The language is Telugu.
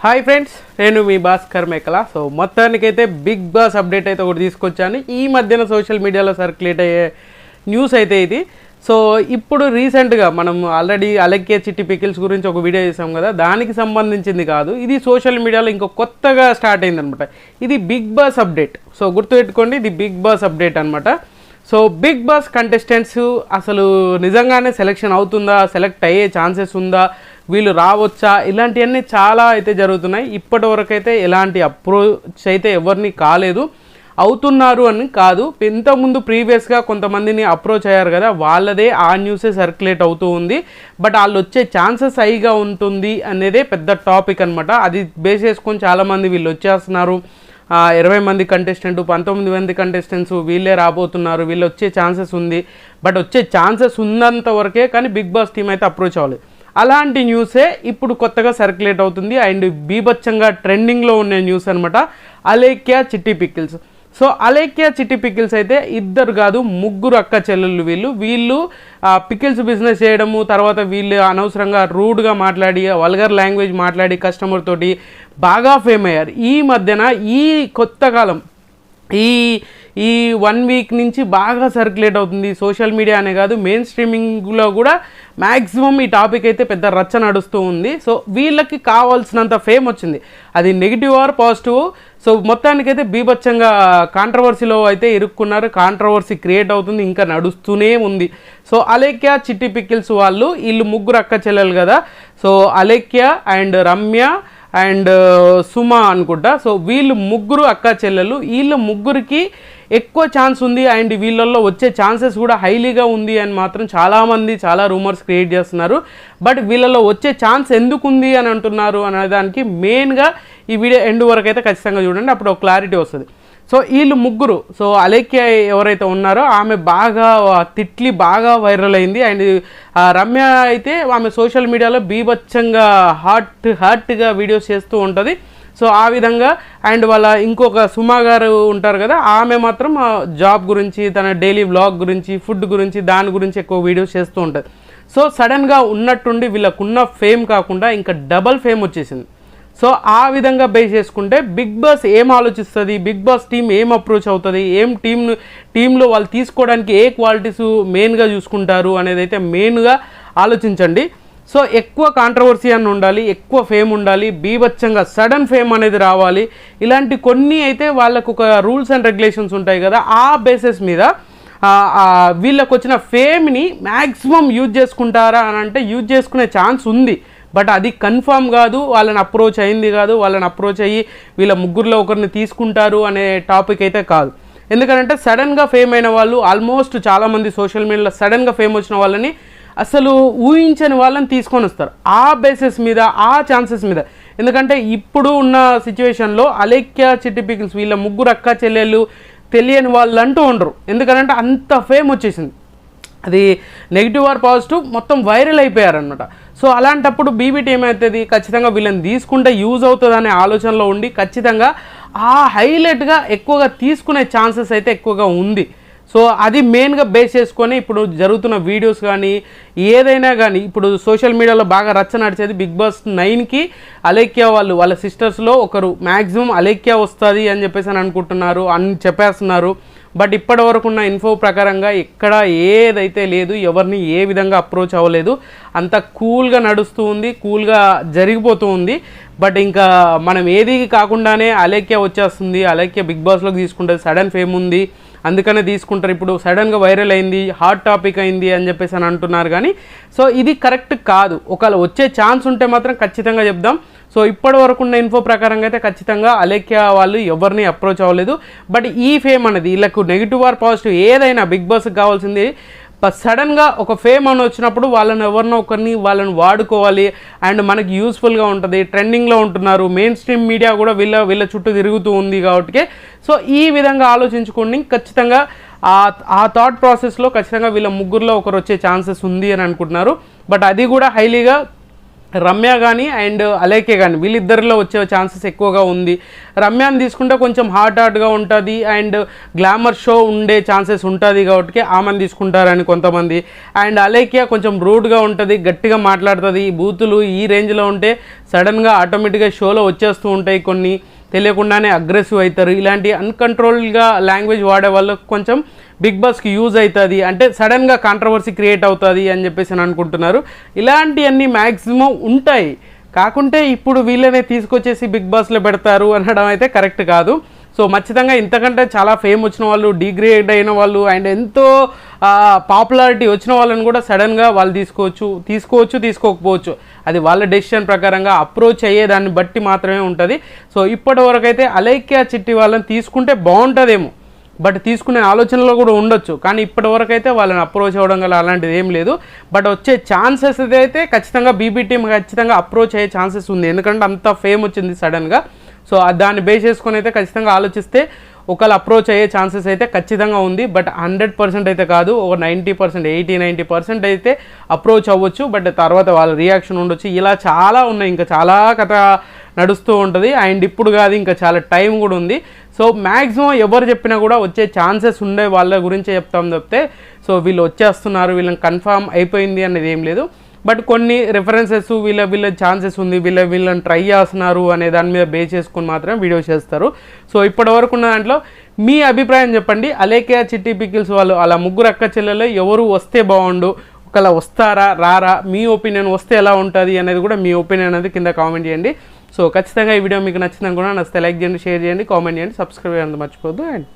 హాయ్ ఫ్రెండ్స్, నేను మీ భాస్కర్ మేకల. సో మొత్తానికైతే బిగ్ బాస్ అప్డేట్ అయితే ఒకటి తీసుకొచ్చాను. ఈ మధ్యన సోషల్ మీడియాలో సర్క్యులేట్ అయ్యే న్యూస్ అయితే ఇది. సో ఇప్పుడు రీసెంట్గా మనం ఆల్రెడీ అలెక్య చిట్టి పికిల్స్ గురించి ఒక వీడియో చేసాం కదా, దానికి సంబంధించింది కాదు ఇది. సోషల్ మీడియాలో ఇంకో కొత్తగా స్టార్ట్ అయిందనమాట. ఇది బిగ్ బాస్ అప్డేట్. సో గుర్తుపెట్టుకోండి, ఇది బిగ్ బాస్ అప్డేట్ అనమాట. సో బిగ్ బాస్ కంటెస్టెంట్స్ అసలు నిజంగానే సెలెక్షన్ అవుతుందా, సెలెక్ట్ అయ్యే ఛాన్సెస్ ఉందా, వీళ్ళు రావచ్చా, ఇలాంటివన్నీ చాలా అయితే జరుగుతున్నాయి. ఇప్పటి వరకు అయితే ఎలాంటి అప్రోచ్ అయితే ఎవరిని కాలేదు. అవుతున్నారు అని కాదు, ఇంతకుముందు ప్రీవియస్గా కొంతమందిని అప్రోచ్ అయ్యారు కదా, వాళ్ళదే ఆ న్యూసే సర్క్యులేట్ అవుతూ ఉంది. బట్ వాళ్ళు వచ్చే ఛాన్సెస్ హైగా ఉంటుంది అనేదే పెద్ద టాపిక్ అనమాట. అది బేస్ చేసుకొని చాలామంది వీళ్ళు వచ్చేస్తున్నారు, 20 మంది కంటెస్టెంట్, 19 మంది కంటెస్టెంట్స్ వీళ్ళే రాబోతున్నారు, వీళ్ళు వచ్చే ఛాన్సెస్ ఉంది. బట్ వచ్చే ఛాన్సెస్ ఉన్నంత వరకే కానీ బిగ్ బాస్ టీం అయితే అప్రోచ్ అవ్వలేదు. అలాంటి న్యూసే ఇప్పుడు కొత్తగా సర్క్యులేట్ అవుతుంది. అండ్ బీభత్సంగా ట్రెండింగ్లో ఉన్న న్యూస్ అనమాట, అలేఖ్య చిట్టి పికిల్స్. సో అలేఖ్య చిట్టి పికిల్స్ అయితే ఇద్దరు కాదు, ముగ్గురు అక్క చెల్లెళ్ళు. వీళ్ళు పికిల్స్ బిజినెస్ చేయడము, తర్వాత వీళ్ళు అనవసరంగా రూడ్గా మాట్లాడి, వల్గర్ లాంగ్వేజ్ మాట్లాడి కస్టమర్ తోటి బాగా ఫేమ్ అయ్యారు. ఈ మధ్యన ఈ కొత్త కాలం ఈ 1 వీక్ నుంచి బాగా సర్క్యులేట్ అవుతుంది. సోషల్ మీడియా అనే కాదు, మెయిన్ స్ట్రీమింగ్లో కూడా మ్యాక్సిమం ఈ టాపిక్ అయితే పెద్ద రచ్చ నడుస్తూ ఉంది. సో వీళ్ళకి కావాల్సినంత ఫేమ్ వచ్చింది, అది నెగిటివ్ ఆర్ పాజిటివ్. సో మొత్తానికైతే బీభత్సంగా కాంట్రవర్సీలో అయితే ఇరుక్కున్నారు. కాంట్రవర్సీ క్రియేట్ అవుతుంది, ఇంకా నడుస్తూనే ఉంది. సో అలేఖ్య చిట్టి పికిల్స్ వీళ్ళు ముగ్గురు అక్క చెల్లెలు కదా. So Alekhya and Ramya and Suma అనుకుంటా. సో వీళ్ళు ముగ్గురు అక్క చెల్లెలు. వీళ్ళ ముగ్గురికి ఎక్కువ ఛాన్స్ ఉంది అండ్ వీళ్ళల్లో వచ్చే ఛాన్సెస్ కూడా హైలీగా ఉంది అని మాత్రం చాలామంది చాలా రూమర్స్ క్రియేట్ చేస్తున్నారు. బట్ వీళ్ళలో వచ్చే ఛాన్స్ ఎందుకు ఉంది అని అంటున్నారు అనేదానికి మెయిన్గా ఈ వీడియో ఎండ్ వరకు అయితే ఖచ్చితంగా చూడండి, అప్పుడు ఒక క్లారిటీ వస్తుంది. సో వీళ్ళు ముగ్గురు, సో అలేఖ్య ఎవరైతే ఉన్నారో ఆమె బాగా తిట్లి బాగా వైరల్ అయింది. అండ్ రమ్య అయితే ఆమె సోషల్ మీడియాలో బీభత్సంగా హార్ట్గా వీడియోస్ చేస్తూ ఉంటుంది. సో ఆ విధంగా. అండ్ వాళ్ళ ఇంకొక సుమా గారు ఉంటారు కదా, ఆమె మాత్రం జాబ్ గురించి, తన డైలీ వ్లాగ్ గురించి, ఫుడ్ గురించి, దాని గురించి ఎక్కువ వీడియోస్ చేస్తూ ఉంటుంది. సో సడన్గా ఉన్నట్టుండి వీళ్ళకున్న ఫేమ్ కాకుండా ఇంకా డబల్ ఫేమ్ వచ్చేసింది. సో ఆ విధంగా బేస్ చేసుకుంటే బిగ్ బాస్ ఏం ఆలోచిస్తుంది, బిగ్ బాస్ టీం ఏం అప్రోచ్ అవుతుంది, ఏం టీంలో వాళ్ళు తీసుకోవడానికి ఏ క్వాలిటీస్ మెయిన్గా చూసుకుంటారు అనేది అయితే మెయిన్గా ఆలోచించండి. సో ఎక్కువ కాంట్రవర్సీ అని ఉండాలి, ఎక్కువ ఫేమ్ ఉండాలి, బీభత్సంగా సడన్ ఫేమ్ అనేది రావాలి. ఇలాంటి కొన్ని అయితే వాళ్ళకు ఒక రూల్స్ అండ్ రెగ్యులేషన్స్ ఉంటాయి కదా, ఆ బేసిస్ మీద వీళ్ళకు వచ్చిన ఫేమ్ని మ్యాక్సిమం యూజ్ చేసుకుంటారా అని అంటే యూజ్ చేసుకునే ఛాన్స్ ఉంది. బట్ అది కన్ఫామ్ కాదు, వాళ్ళని అప్రోచ్ అయింది కాదు, వాళ్ళని అప్రోచ్ అయ్యి వీళ్ళ ముగ్గురులో ఒకరిని తీసుకుంటారు అనే టాపిక్ అయితే కాదు. ఎందుకంటే సడన్గా ఫేమ్ అయిన వాళ్ళు ఆల్మోస్ట్ చాలామంది సోషల్ మీడియాలో సడన్గా ఫేమ్ వచ్చిన వాళ్ళని అసలు ఊహించని వాళ్ళని తీసుకొని వస్తారు ఆ బేసిస్ మీద, ఆ ఛాన్సెస్ మీద. ఎందుకంటే ఇప్పుడు ఉన్న సిచ్యువేషన్లో అలేఖ్య చిట్టి పికిల్స్ వీళ్ళ ముగ్గురు అక్క చెల్లెళ్ళు తెలియని వాళ్ళు అంటూ ఉండరు. ఎందుకంటే అంత ఫేమ్ వచ్చేసింది, అది నెగిటివ్ ఆర్ పాజిటివ్ మొత్తం వైరల్ అయిపోయారనమాట. సో అలాంటప్పుడు బీబీటీ ఏమవుతుంది, ఖచ్చితంగా వీళ్ళని తీసుకుంటే యూజ్ అవుతుంది అనే ఆలోచనలో ఉండి ఖచ్చితంగా ఆ హైలైట్గా ఎక్కువగా తీసుకునే ఛాన్సెస్ అయితే ఎక్కువగా ఉంది. సో అది మెయిన్గా బేస్ చేసుకొని ఇప్పుడు జరుగుతున్న వీడియోస్ కానీ ఏదైనా కానీ ఇప్పుడు సోషల్ మీడియాలో బాగా రచ్చ నడిచేది బిగ్ బాస్ 9కి అలేఖ్య వాళ్ళ సిస్టర్స్లో ఒకరు మ్యాక్సిమం అలేఖ్య వస్తుంది అని చెప్పేసి అని అనుకుంటున్నారు, అని చెప్పేస్తున్నారు. బట్ ఇప్పటి వరకు ఉన్న ఇన్ఫో ప్రకారంగా ఎక్కడ ఏదైతే లేదు, ఎవరిని ఏ విధంగా అప్రోచ్ అవ్వలేదు, అంత కూల్గా నడుస్తూ ఉంది, కూల్గా జరిగిపోతూ ఉంది. బట్ ఇంకా మనం ఏది కాకుండానే అలేఖ్య వచ్చేస్తుంది, అలేఖ్య బిగ్ బాస్లోకి తీసుకుంటుంది, సడన్ ఫేమ్ ఉంది అందుకనే తీసుకుంటారు, ఇప్పుడు సడన్గా వైరల్ అయింది, హాట్ టాపిక్ అయింది అని చెప్పేసి అని అంటున్నారు. కానీ సో ఇది కరెక్ట్ కాదు. ఒకవేళ వచ్చే ఛాన్స్ ఉంటే మాత్రం ఖచ్చితంగా చెప్దాం. సో ఇప్పటి వరకు ఉన్న ఇన్ఫో ప్రకారంగా అయితే ఖచ్చితంగా అలేఖ్య వాళ్ళు ఎవరిని అప్రోచ్ అవ్వలేదు. బట్ ఈ ఫేమ్ అనేది వీళ్ళకు నెగిటివ్ ఆర్ పాజిటివ్ ఏదైనా బిగ్ బాస్కి కావాల్సింది సడన్గా ఒక ఫేమ్ అని వచ్చినప్పుడు వాళ్ళని ఎవరినో ఒకరిని వాళ్ళని వాడుకోవాలి అండ్ మనకి యూస్ఫుల్గా ఉంటుంది, ట్రెండింగ్లో ఉంటున్నారు, మెయిన్ స్ట్రీమ్ మీడియా కూడా వీళ్ళ చుట్టూ తిరుగుతూ ఉంది కాబట్టి. సో ఈ విధంగా ఆలోచించుకోండి. ఖచ్చితంగా ఆ థాట్ ప్రాసెస్లో ఖచ్చితంగా వీళ్ళ ముగ్గురులో ఒకరు వచ్చే ఛాన్సెస్ ఉంది అని అనుకుంటున్నారు. బట్ అది కూడా హైలీగా రమ్య కానీ అండ్ అలేఖ్య కానీ వీళ్ళిద్దరిలో వచ్చే ఛాన్సెస్ ఎక్కువగా ఉంది. రమ్యాని తీసుకుంటే కొంచెం హాట్గా ఉంటుంది అండ్ గ్లామర్ షో ఉండే ఛాన్సెస్ ఉంటుంది కాబట్టి ఆమెను తీసుకుంటారని కొంతమంది. అండ్ అలేఖ్య కొంచెం రూడ్గా ఉంటుంది, గట్టిగా మాట్లాడుతుంది, బూతులు ఈ రేంజ్లో ఉంటే సడన్గా ఆటోమేటిక్గా షోలో వచ్చేస్తూ ఉంటాయి, కొన్ని తెలియకుండానే అగ్రెసివ్ అవుతారు. ఇలాంటి అన్కంట్రోల్గా లాంగ్వేజ్ వాడే వాళ్ళకు కొంచెం బిగ్ బాస్కి యూజ్ అవుతుంది, అంటే సడన్గా కాంట్రవర్సీ క్రియేట్ అవుతుంది అని చెప్పేసి అని అనుకుంటున్నారు. ఇలాంటివన్నీ మ్యాక్సిమం ఉంటాయి, కాకుంటే ఇప్పుడు వీళ్ళనే తీసుకొచ్చేసి బిగ్ బాస్లో పెడతారు అనడం అయితే కరెక్ట్ కాదు. సో ఖచ్చితంగా ఇంతకంటే చాలా ఫేమ్ వచ్చిన వాళ్ళు, డిగ్రేడ్ అయిన వాళ్ళు అండ్ ఎంతో పాపులారిటీ వచ్చిన వాళ్ళని కూడా సడన్గా వాళ్ళు తీసుకోకపోవచ్చు, అది వాళ్ళ డెసిషన్ ప్రకారంగా అప్రోచ్ అయ్యేదాన్ని బట్టి మాత్రమే ఉంటుంది. సో ఇప్పటి వరకు అయితే అలేఖ్య చిట్టి వాళ్ళని తీసుకుంటే బాగుంటుందేమో, బట్ తీసుకునే ఆలోచనలో కూడా ఉండొచ్చు, కానీ ఇప్పటివరకు అయితే వాళ్ళని అప్రోచ్ అవ్వడం గల అలాంటిది ఏం లేదు. బట్ వచ్చే ఛాన్సెస్ అయితే ఖచ్చితంగా బీబీ టీమ్ ఖచ్చితంగా అప్రోచ్ అయ్యే ఛాన్సెస్ ఉంది, ఎందుకంటే అంత ఫేమ్ వచ్చింది సడన్గా. సో దాన్ని బేస్ చేసుకొని అయితే ఖచ్చితంగా ఆలోచిస్తే ఒకళ్ళు అప్రోచ్ అయ్యే ఛాన్సెస్ అయితే ఖచ్చితంగా ఉంది. బట్ 100% అయితే కాదు, ఒక 90%, 80-90% అయితే అప్రోచ్ అవ్వచ్చు. బట్ తర్వాత వాళ్ళ రియాక్షన్ ఉండొచ్చు, ఇలా చాలా ఉన్నాయి, ఇంకా చాలా కథ నడుస్తూ ఉంటుంది. అండ్ ఇప్పుడు కాదు, ఇంకా చాలా టైం కూడా ఉంది. సో మ్యాక్సిమం ఎవరు చెప్పినా కూడా వచ్చే ఛాన్సెస్ ఉండే వాళ్ళ గురించే చెప్తాం తప్పితే సో వీళ్ళు వచ్చేస్తున్నారు వీళ్ళని కన్ఫర్మ్ అయిపోయింది అనేది ఏం లేదు. బట్ కొన్ని రెఫరెన్సెస్ వీళ్ళ ఛాన్సెస్ ఉంది, వీళ్ళని ట్రై చేస్తున్నారు అనే దాని మీద బేస్ చేసుకుని మాత్రమే వీడియో చేస్తారు. సో ఇప్పటివరకు ఉన్న దాంట్లో మీ అభిప్రాయం చెప్పండి. అలేఖ్య, చిట్టి, పికిల్స్ వాళ్ళు అలా ముగ్గురు అక్క చెల్లెలు ఎవరు వస్తే బాగుండు, ఒకవేళ వస్తారా రారా, మీ ఒపీనియన్ వస్తే ఎలా ఉంటుంది అనేది కూడా మీ ఒపీనియన్ అనేది కింద కామెంట్ చేయండి. సో ఖచ్చితంగా ఈ వీడియో మీకు నచ్చిందని కూడా నచ్చితే లైక్ చేయండి, షేర్ చేయండి, కామెంట్ చేయండి, సబ్స్క్రైబ్ చేయండి మర్చిపోద్దు. అండ్